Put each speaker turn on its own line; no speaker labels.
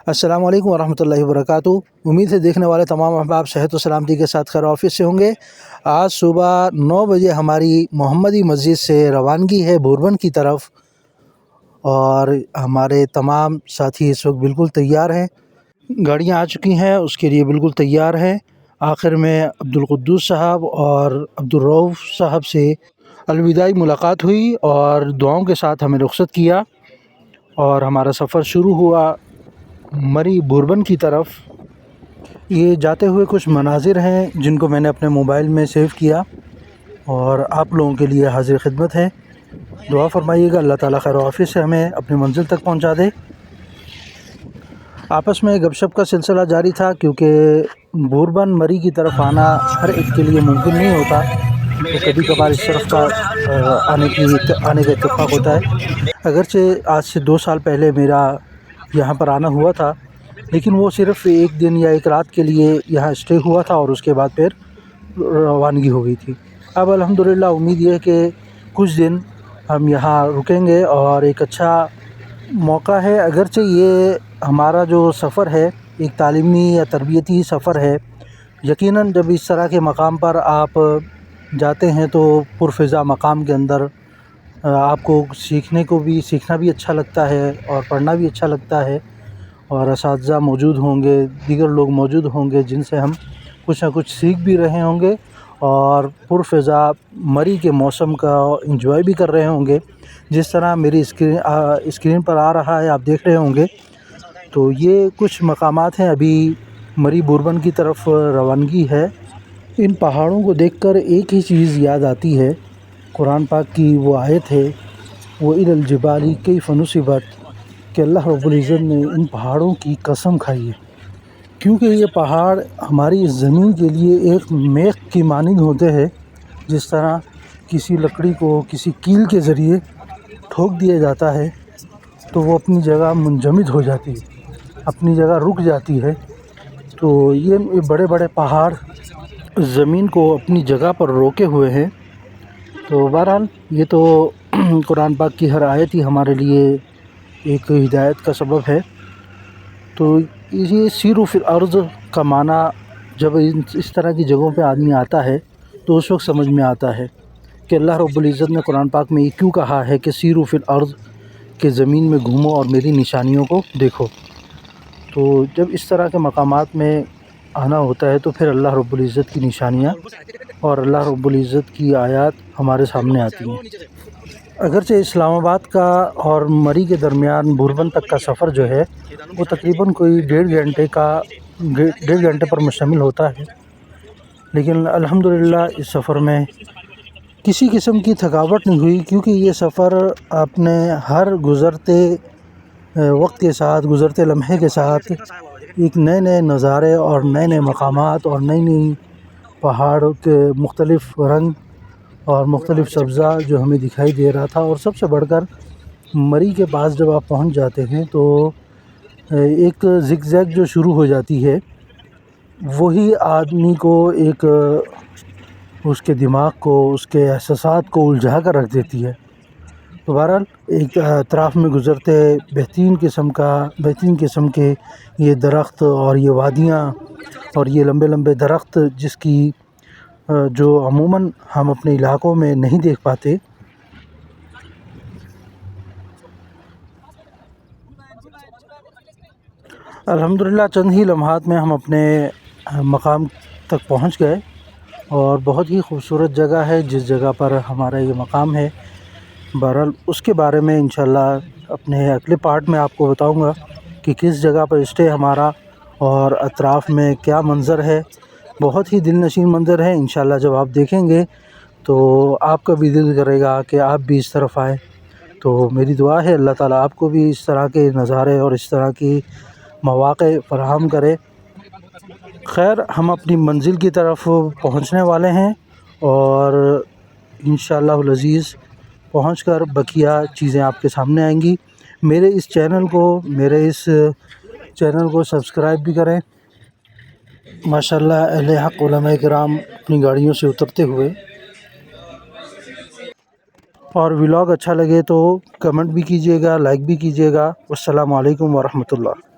السلام علیکم ورحمۃ اللہ وبرکاتہ۔ امید ہے دیکھنے والے تمام احباب صحت و سلامتی کے ساتھ خیر و عافیت سے ہوں گے۔ آج صبح 9 بجے ہماری محمدی مسجد سے روانگی ہے بوربن کی طرف، اور ہمارے تمام ساتھی اس وقت بالکل تیار ہیں، گاڑیاں آ چکی ہیں، اس کے لیے بالکل تیار ہیں۔ آخر میں عبدالقدوس صاحب اور عبدالرؤف صاحب سے الوداعی ملاقات ہوئی اور دعاؤں کے ساتھ ہمیں رخصت کیا، اور ہمارا سفر شروع ہوا مری بوربن کی طرف۔ یہ جاتے ہوئے کچھ مناظر ہیں جن کو میں نے اپنے موبائل میں سیو کیا اور آپ لوگوں کے لیے حاضر خدمت ہے۔ دعا فرمائیے گا اللہ تعالیٰ خیر و عافیت سے ہمیں اپنی منزل تک پہنچا دے۔ آپس میں گپ شپ کا سلسلہ جاری تھا، کیونکہ بوربن مری کی طرف آنا ہر ایک کے لیے ممکن نہیں ہوتا، تو کبھی کبھار اس طرف کا آنے کا اتفاق ہوتا ہے۔ اگرچہ آج سے 2 سال پہلے میرا یہاں پر آنا ہوا تھا، لیکن وہ صرف ایک دن یا ایک رات کے لیے یہاں اسٹے ہوا تھا اور اس کے بعد پھر روانگی ہو گئی تھی۔ اب الحمدللہ امید یہ ہے کہ کچھ دن ہم یہاں رکیں گے، اور ایک اچھا موقع ہے۔ اگرچہ یہ ہمارا جو سفر ہے ایک تعلیمی یا تربیتی سفر ہے، یقیناً جب اس طرح کے مقام پر آپ جاتے ہیں تو پرفضا مقام کے اندر آپ کو سیکھنا بھی اچھا لگتا ہے اور پڑھنا بھی اچھا لگتا ہے، اور اساتذہ موجود ہوں گے، دیگر لوگ موجود ہوں گے جن سے ہم کچھ نہ کچھ سیکھ بھی رہے ہوں گے، اور پرفضا مری کے موسم کا انجوائے بھی کر رہے ہوں گے، جس طرح میری اسکرین پر آ رہا ہے، آپ دیکھ رہے ہوں گے۔ تو یہ کچھ مقامات ہیں، ابھی مری بوربن کی طرف روانگی ہے۔ ان پہاڑوں کو دیکھ کر ایک ہی چیز یاد آتی ہے، قرآن پاک کی وہ آیت ہے، وَإِلَى الْجِبَالِ كَيْفَ نُصِبَتْ، کہ اللہ رب العزت نے ان پہاڑوں کی قسم کھائی ہے، کیونکہ یہ پہاڑ ہماری زمین کے لیے ایک میخ کی مانند ہوتے ہیں۔ جس طرح کسی لکڑی کو کسی کیل کے ذریعے ٹھوک دیا جاتا ہے تو وہ اپنی جگہ منجمد ہو جاتی ہے، اپنی جگہ رک جاتی ہے، تو یہ بڑے بڑے پہاڑ زمین کو اپنی جگہ پر روکے ہوئے ہیں۔ تو بہرحال یہ تو قرآن پاک کی ہر آیت ہی ہمارے لیے ایک ہدایت کا سبب ہے۔ تو یہ سیروا فی الارض کا معنی جب اس طرح کی جگہوں پہ آدمی آتا ہے تو اس وقت سمجھ میں آتا ہے کہ اللہ رب العزت نے قرآن پاک میں یہ کیوں کہا ہے کہ سیروا فی الارض، کہ زمین میں گھومو اور میری نشانیوں کو دیکھو۔ تو جب اس طرح کے مقامات میں آنا ہوتا ہے تو پھر اللہ رب العزت کی نشانیاں اور اللہ رب العزت کی آیات ہمارے سامنے آتی ہیں۔ اگرچہ اسلام آباد کا اور مری کے درمیان بوربن تک کا سفر جو ہے وہ تقریباً کوئی 1.5 گھنٹے پر مشتمل ہوتا ہے، لیکن الحمدللہ اس سفر میں کسی قسم کی تھکاوٹ نہیں ہوئی، کیونکہ یہ سفر اپنے ہر گزرتے وقت کے ساتھ، گزرتے لمحے کے ساتھ ایک نئے نئے نظارے اور نئے نئے مقامات اور نئی نئی پہاڑوں کے مختلف رنگ اور مختلف سبزہ جو ہمیں دکھائی دے رہا تھا۔ اور سب سے بڑھ کر مری کے پاس جب آپ پہنچ جاتے ہیں تو ایک زگ زیگ جو شروع ہو جاتی ہے، وہی آدمی کو ایک اس کے دماغ کو، اس کے احساسات کو الجھا کر رکھ دیتی ہے۔ تو بہرحال ایک اطراف میں گزرتے بہترین قسم کے یہ درخت اور یہ وادیاں اور یہ لمبے لمبے درخت، جس کی جو عموماً ہم اپنے علاقوں میں نہیں دیکھ پاتے۔ الحمدللہ چند ہی لمحات میں ہم اپنے مقام تک پہنچ گئے، اور بہت ہی خوبصورت جگہ ہے جس جگہ پر ہمارا یہ مقام ہے۔ بہرحال اس کے بارے میں انشاءاللہ اپنے اگلے پارٹ میں آپ کو بتاؤں گا کہ کس جگہ پر اسٹے ہمارا اور اطراف میں کیا منظر ہے۔ بہت ہی دل نشین منظر ہے، انشاءاللہ جب آپ دیکھیں گے تو آپ کا بھی دل کرے گا کہ آپ بھی اس طرف آئیں۔ تو میری دعا ہے اللہ تعالیٰ آپ کو بھی اس طرح کے نظارے اور اس طرح کی مواقع فراہم کرے۔ خیر، ہم اپنی منزل کی طرف پہنچنے والے ہیں، اور انشاءاللہ العزیز پہنچ کر بقیہ چیزیں آپ کے سامنے آئیں گی۔ میرے اس چینل کو سبسکرائب بھی کریں۔ ماشاءاللہ اہل حق علماء کرام اپنی گاڑیوں سے اترتے ہوئے، اور ولاگ اچھا لگے تو کمنٹ بھی کیجیے گا، لائک بھی کیجیے گا۔ والسلام علیکم ورحمۃ اللہ۔